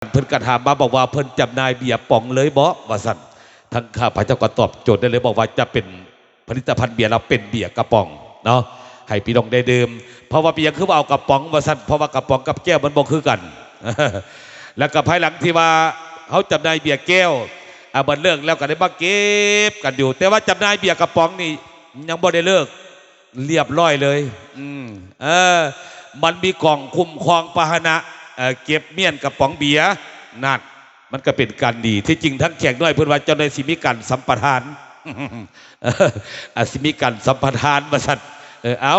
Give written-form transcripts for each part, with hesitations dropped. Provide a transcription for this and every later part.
เพิ่นกระถามมาบอกว่าเพิ่นจำนายเบียร์ป๋องเลยบ่ว่าสั่นทั้งข้าพเจ้าก็ตอบโจทย์ได้เลยบอกว่าจะเป็นผลิตภัณฑ์เบียร์เราเป็นเบียร์กระป๋องเนาะให้พี่น้องได้ดื่มเพราะว่าเบียร์คือว่าเอากระป๋องว่าสั่นเพราะว่ากระป๋องกับแก้วมันบ่คือกัน แล้วก็ภายหลังที่ว่าเขาจำนายเบียร์แก้วบันเลิกแล้วก็ได้มาเก็บกันอยู่แต่ว่าจำนายเบียร์กระป๋องนี่ยังบ่ได้เลิกเรียบร้อยเลยมันมีกล่องคุ้มครองพาหนะเก็บเมี่ยนกระป๋องเบียร์นั่นมันก็เป็นการดีที่จริงทั้งแขกน้อยเพื่อนว่าเจ้าในสิมีการสัมปทานสิมีการสัมปทานมาสัตว์เอา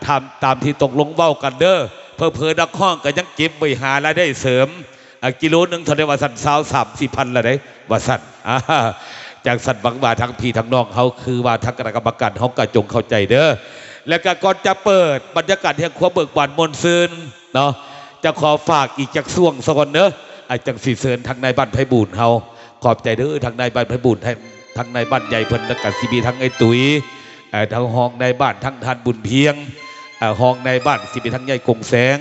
ทำตามที่ตกลงเว้ากันเด้อเพอนักห้องก็ยังเก็บไว้หารายได้เสริมกิโลนึงเท่าไรว่าสัตว์30,000ละได้ว่าสัตว์จากสัตว์บางว่าทั้งพี่ทั้งน้องเขาคือว่าทั้งคณะกรรมการเขากระจงเข้าใจเด้อแล้วก็ก่อนจะเปิดบรรยากาศแห่งความเบิกบานมนต์ซื่นเนาะจะขอฝากอีกจากช่วงสักคนเนอะจังสีเสริญทางนายบ้านไพบูลย์เฮาขอบใจเด้อทางนายบ้านไพบูลย์ให้ทางนายบ้านใหญ่เพิ่นและกับซีบีทั้งไอ้ตุ๋ยทางห้องนายบ้านทั้งทานบุญเพียงห้องนายบ้านซีบีทั้งใหญ่กงแสง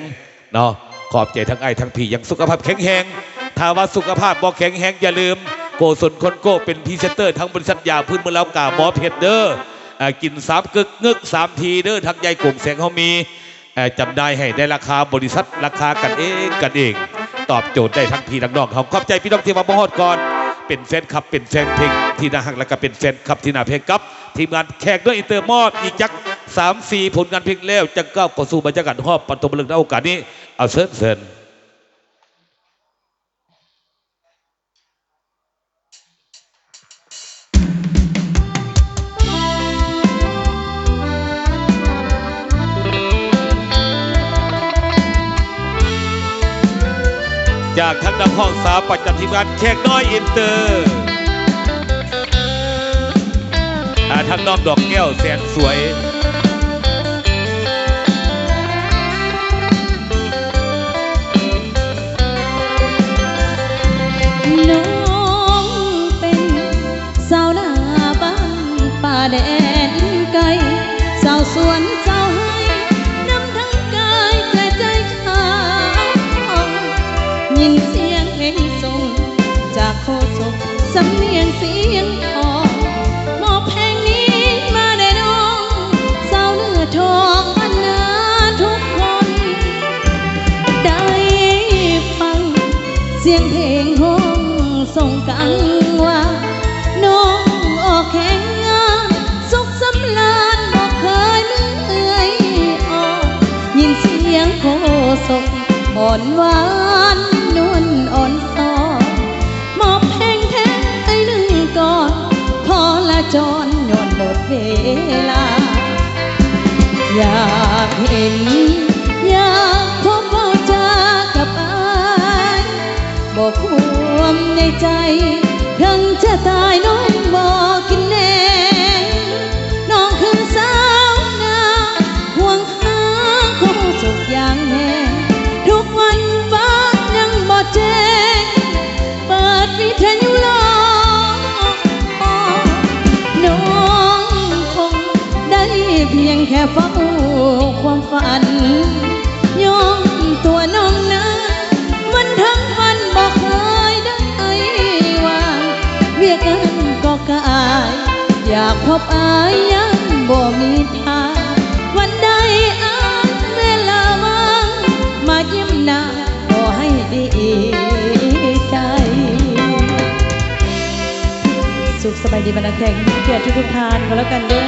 เนาะขอบใจทั้งไอ้ทั้งพี่ยังสุขภาพแข็งแรงถ้าว่าสุขภาพบ่แข็งแรงอย่าลืมโกศลคนโก้เป็นพรีเซนเตอร์ทั้งบริษัทยาพื้นเมืองลาวกาหมอเพชรเด้อกิน3 กึกงึก3 ทีเด้อทั้งใหญ่กงแสงเขามีจำได้ให้ได้ราคาบริษัทราคากันเองตอบโจทย์ได้ทั้งพี่ทั้งน้องเขาขอบใจพี่น้องที่มาบ่ฮอดก่อนเป็นแฟนคลับเป็นแฟนเพลงที่น่าฮักและก็เป็นแฟนคลับที่น่าเพลงกับทีมงานแขกด้วยอินเตอร์มอดอีกจัก3-4 ผลงานเพลงแล้วจะก้าวเข้าสู่บรรยากาศฮอบปฐมฤกษ์ในโอกาสนี้เอาเชิญจากทั้งนักห้องสาวประจำทีมงานแขกน้อยอินเตอร์ทั้งน้องดอกแก้วแสนสวยน้องเป็นสาวหน้าบ้านป่าแดนไกลสาวสวนสาวให้นำทั้งกายและใจเขายินเสียงเพลงส่งจากโคศกสำเนียงเสียงทองมอบเพลงนี้มาได้น้องสาวเนื้อทองอันนาทุกคนได้ฟังเสียงเพลงห้องส่งกังว่าน้องออกแข่งงานสุขสำราญบอกเคยเมื่อยอ่อนยินเสียงโคศกอ่อนหวานนวลอ่อนซ้อนมอบเพลงแท้ไอ้หนึ่งก่อนพอละจรย้อนหมดเวลาอยากเห็นอยากพบเบาจากับอายบอกความในใจถึงจะตายน้องบอกกินแน่น้องคือสาวนาห่วงหาคงสุขอย่างแน่ทุกวันฟ้ายังบ่แจ้งเปิดวิทยุรอน้องคงได้เพียงแค่เฝ้าความฝันยอมตัวน้องนั้นวันทั้งวันบอกเคยได้วางเวียกันก็กายอยากพบอายยังบ่มีทางวันใดอายเวลาว่างมาเยี่ยมหน้าขอให้ดีใจสุขสบายดีบรรดาแขกเกียรติทุกท่านก็แล้วกันเด้อ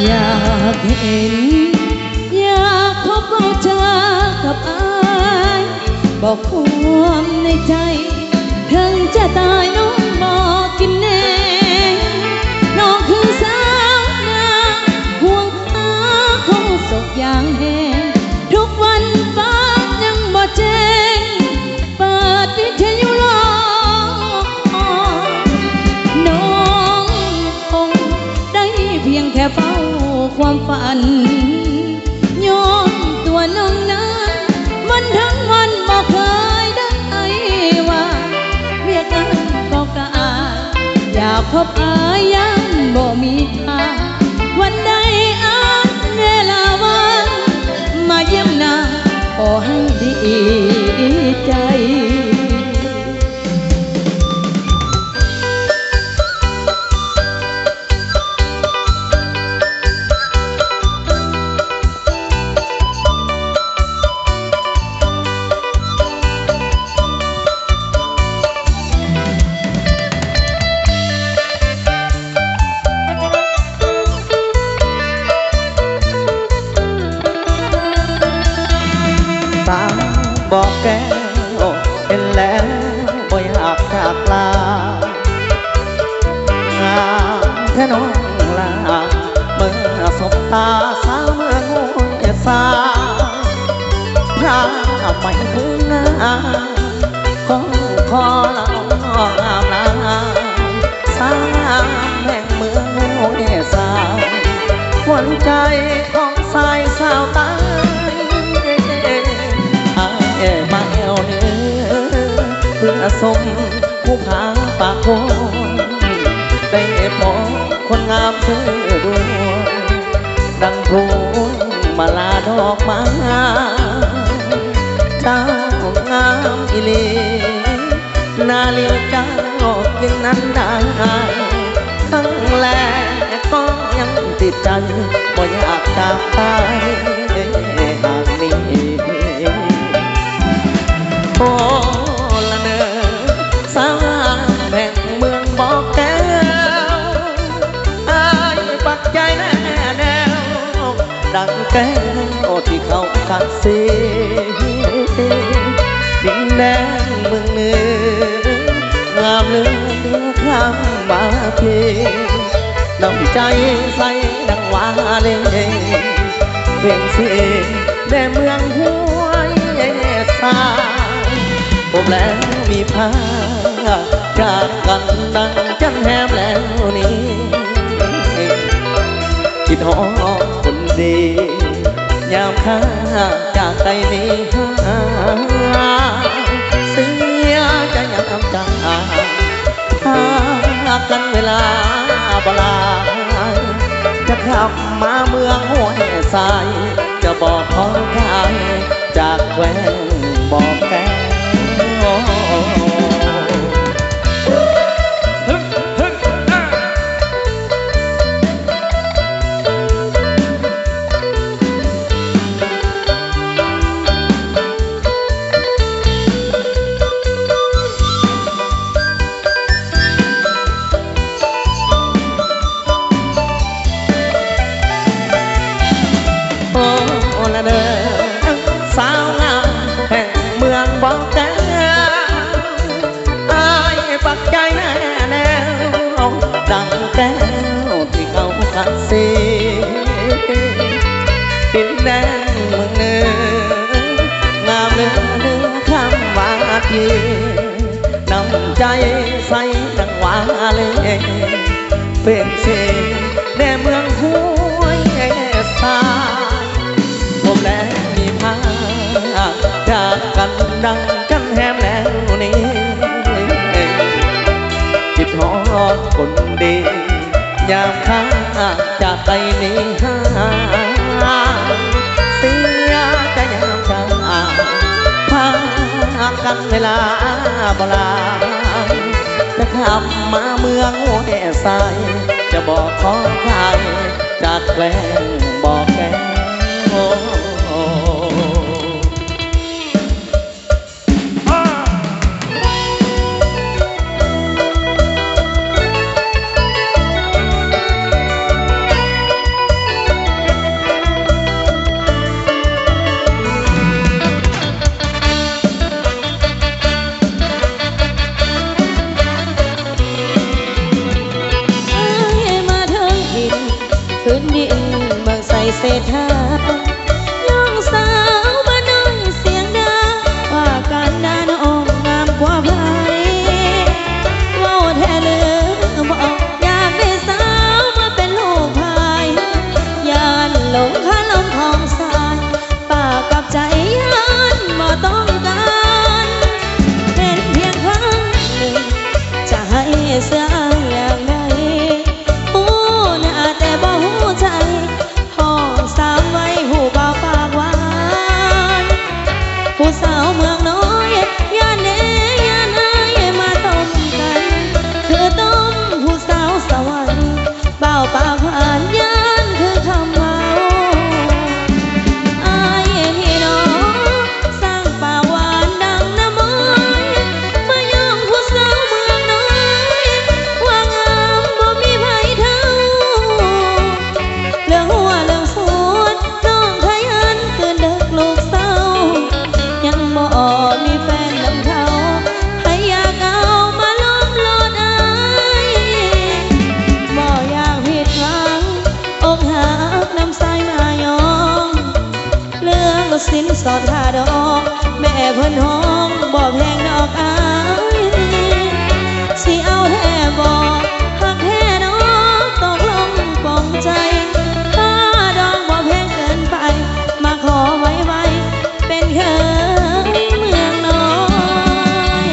อยากเห็นอยากพบเบาจากับอายบอกความในใจถึงจะตายน้องบอกกินแน่น้องคือสาวนาห่วงหาคงสุขอย่างแห้งทุกวันฟ้ายังบ่แจ้งเปิดวิทยุรอน้องคงได้เพียงแค่เฝ้าความฝัน พบอายยังบ่มีทางวันใดอาจเวลาว่างมาเยี่ยมนางขอให้ดีใจบอกแก้วเห็นแล้วบ่อยากจากลางามแค่น้องลาเมื่อสบตาสาวเมืองห้วยสาพระไม่ถึงหน้าขอเล่างามลาสาวแห่งเมืองห้วยสาหวั่นใจของสายสาวตามาแอวเนื้อเพื่อสมผู้พาปากโคนได้พบคนงามชื่อดวงดังพลูมาลาดอกไม้เจ้างามอีลีนาเลียวเจ้ากินนั้นได้ทั้งแลก็ยังติดใจบ่อยากจากไปหากนี้โอ้ละเนอสาวแห่งเมืองบอกแก้วอายปักใจแน่แนวดังแก้วที่เขากัดสีดินแดนเมืองเหนืองามเลือคลำบาเพน้ำใจใสดังวาเลเพียงเสียงแด่เมืองห้วยสาผมแล้วมีพาจากกันดังจันแฮมแล้วนี้คิดหอมคนดียามข้าจากใจนี้เสียใจยามจากหากันเวลาบลาจะขับมาเมืองห้วยทรายจะบอกขอใครจากแหวนบอกแกสาวงามแห่งเมืองบอกแก้วอายปักใจแน่แนวดังแก้วที่เขาขัดสีดินแดนเมืองเหนืองามเลือคำว่าทีน้ำใจใสดังว่าเลยเป็นเสียงแด่เมืองห้วยสาผมแล้วมีพาจากกันดังกันแฮมแล้วนี้คิดหอดคนดียามข้าจากไปนี้เสียใจยามจากพากันเวลาบลาจะขับมาเมืองห้วยทรายจะบอกขอใครจากแกล้งบอกแกพื้นดินเมืองใส่เศษหา สินสอดค่าดอกแม่เพิ่นห้องบ่แพงดอกอายสิเอาแท้บ่หักแท้น้องตกลงปลงใจค่าดอกบ่แพงเกินไปมาขอไว้ไว้เป็นเคยเมืองน้อย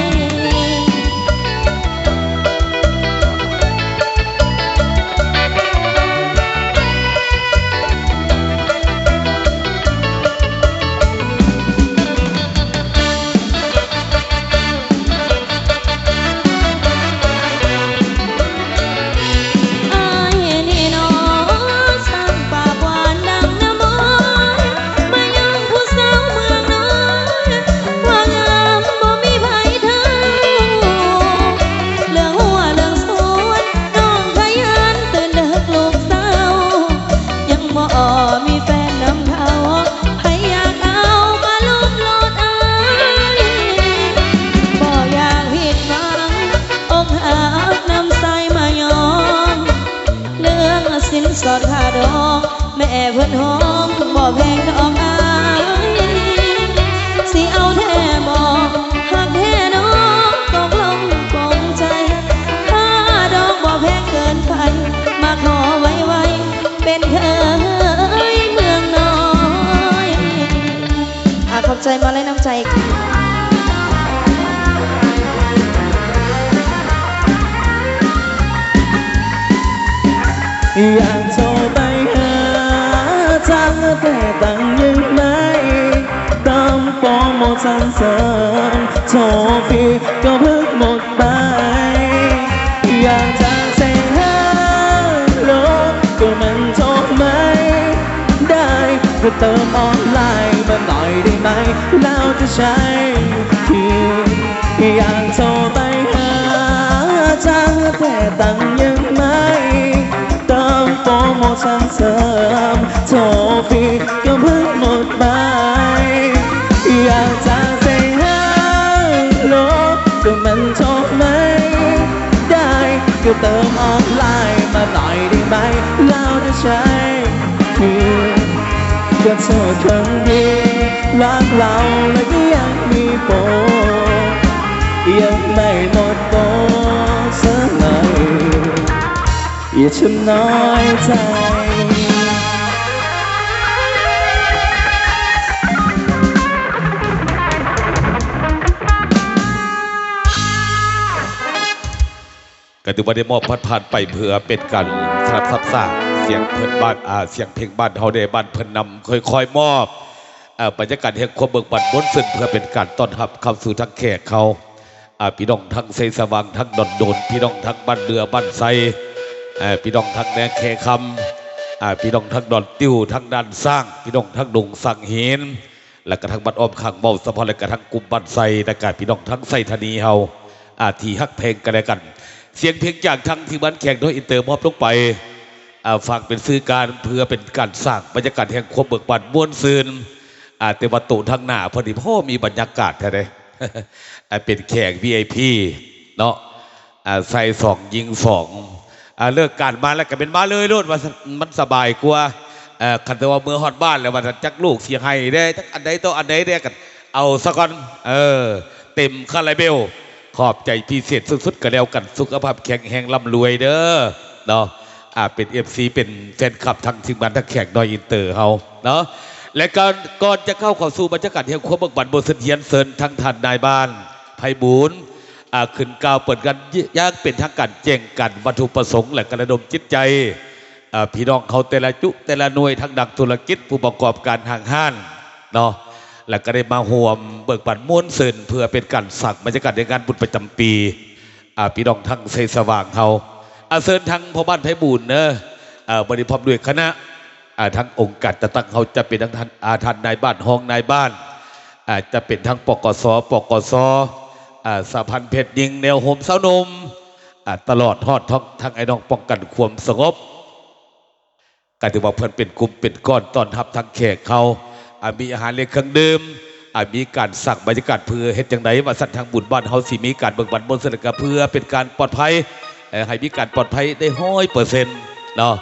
อายนี่น้อสร้างปากหวานดังน้ำมนต์มายังผู้สาวเมืองน้อยว่างามบ่มีไผเท่าเรื่องหัวเรื่องสวนน้องขยันตื่นดึกลูกสาวยังบ่มีแฟนนำเขาไผอยากเอามาลุมโลดอายบ่อยากผิดหวังอกหักน้ำใสมายอม เรื่องสินสอดค่าดอกแม่เพิ่นห้องบ่แพงดอกอายสิเอาแท้บ่หักแท้น้องตกลงปลงใจค่าดอกบ่แพงเกินไปมาขอไว้ไว้เป็นเคยเมืองน้อยขอบใจมาเลยน้ำใจ อยากโทรไปหาจังแต่ตังยังไม่เติมโปรโมชั่นเสริมโทรฟรีก็เพิ่งหมดไปอยากจะเซ็นฮัลโหลก็มันโทรไม่ได้ก็เติมออนไลน์มาหน่อยได้ไหมแล้วจะใช้อยากโทรไปหาจังแต่ตังยังไม่เติมโปรโมชั่นเสริมโทรฟรีก็เพิ่งหมดไปอยากจะเซ็นฮัลโหลก็มันโทรไม่ได้ก็เติมออนไลน์มาหน่อยได้ไหมแล้วจะใช้ก็โทษครั้งเดียวรักเราและก็ยังมีโปรยังไม่หมดโปรสักหน่อยอย่าฉันน้อยใจ ก็ถือว่าได้มอบพัดผ่านไปเพื่อเป็นการสนับสนุนเสียงเพิ่นบ้านเสียงเพลงบ้านเฮาได้บ้านเพิ่นนำค่อยๆมอบบรรยากาศแห่งความเบิกบานบนสึนเพื่อเป็นการต้อนรับเข้าสู่ทั้งแขกเขาพี่น้องทั้งไซสว่างทั้งดอนโดนพี่น้องทั้งบ้านเรือบ้านไซพี่น้องทั้งแนแคคำพี่น้องทั้งดอนติ้วทั้งด้านสร้างพี่น้องทั้งดงสังเห็นและกระทั่งบ้านอ้อมข้างเบาสะพานและกระทั่งกลุ่มบ้านไซและการพี่น้องทั้งไซธานีเฮาที่ฮักเพลงกันและกันเสียงเพลงจากทางที่บ้านแขกโดยอินเตอร์มอบลงไปฝากเป็นสื่อการเพื่อเป็นการสร้างบรรยากาศแห่งความเบิกบานม่วนซื่นแต่วัตถุทางหน้าพอดีพ่อมีบรรยากาศแท้เลย เป็นแขก VIP เนาะใส่สองยิงสองเลิกการมาแล้วก็เป็นมาเลยโลดว่ามันสบายกว่าคันแต่ว่าเมื่อฮอดบ้านแล้วว่าจักลูกเสียให้ได้จักอันใดต่ออันใดได้กันเอาซะก่อนเต็มคาราเบลขอบใจพิเศษสุดๆก็แล้วกันสุขภาพแข็งแรงร่ำรวยเด้อเนาะเป็น FC เป็นแฟนคลับทางทีมงานทักแขกดอยอินเตอร์เฮาเนาะและก่อนจะเข้าสู่บรรยากาศแห่งความเบิกบานบนเสถียรเสริญทั้งท่านนายบ้านไพบูลย์ขึ้นกล่าวเปิดกันยากเป็นทางการแจ้งกันวัตถุประสงค์และกระดมจิตใจพี่น้องเขาแต่ละจุแต่ละหน่วยทั้งดักธุรกิจผู้ประกอบการห่างห้านเนาะและก็ได้มาห่วมเบิกบานม้วนเสริญเพื่อเป็นการสั่งบรรยากาศในงานบุญประจำปีพี่น้องทั้งเสสว่างเขาเสริญทั้งพ่อบ้านไพบูลย์เนอะบริพร้อมด้วยคณะทั้งองค์การจะตั้งเขาจะเป็นทั้งท่านนายบ้านห้องนายบ้านจะเป็นทั้งปกสสาพันธ์เพชรยิงแนวโฮมเสานมตลอดทอดทั้งไอ้น้องป้องกันความสงบการถือว่าเพื่อนเป็นกลุ่มเป็นก้อนต้อนรับทั้งแขกเขามีอาหารเลี้ยงเครื่องดื่มมีการสั่งบรรยากาศเพื่อเฮ็ดจังไดว่าสัตว์ทางบุญบ้านเขาสิมีการเบิกบานบนสนามเพื่อเป็นการปลอดภัยให้มีการปลอดภัยได้100%เนาะ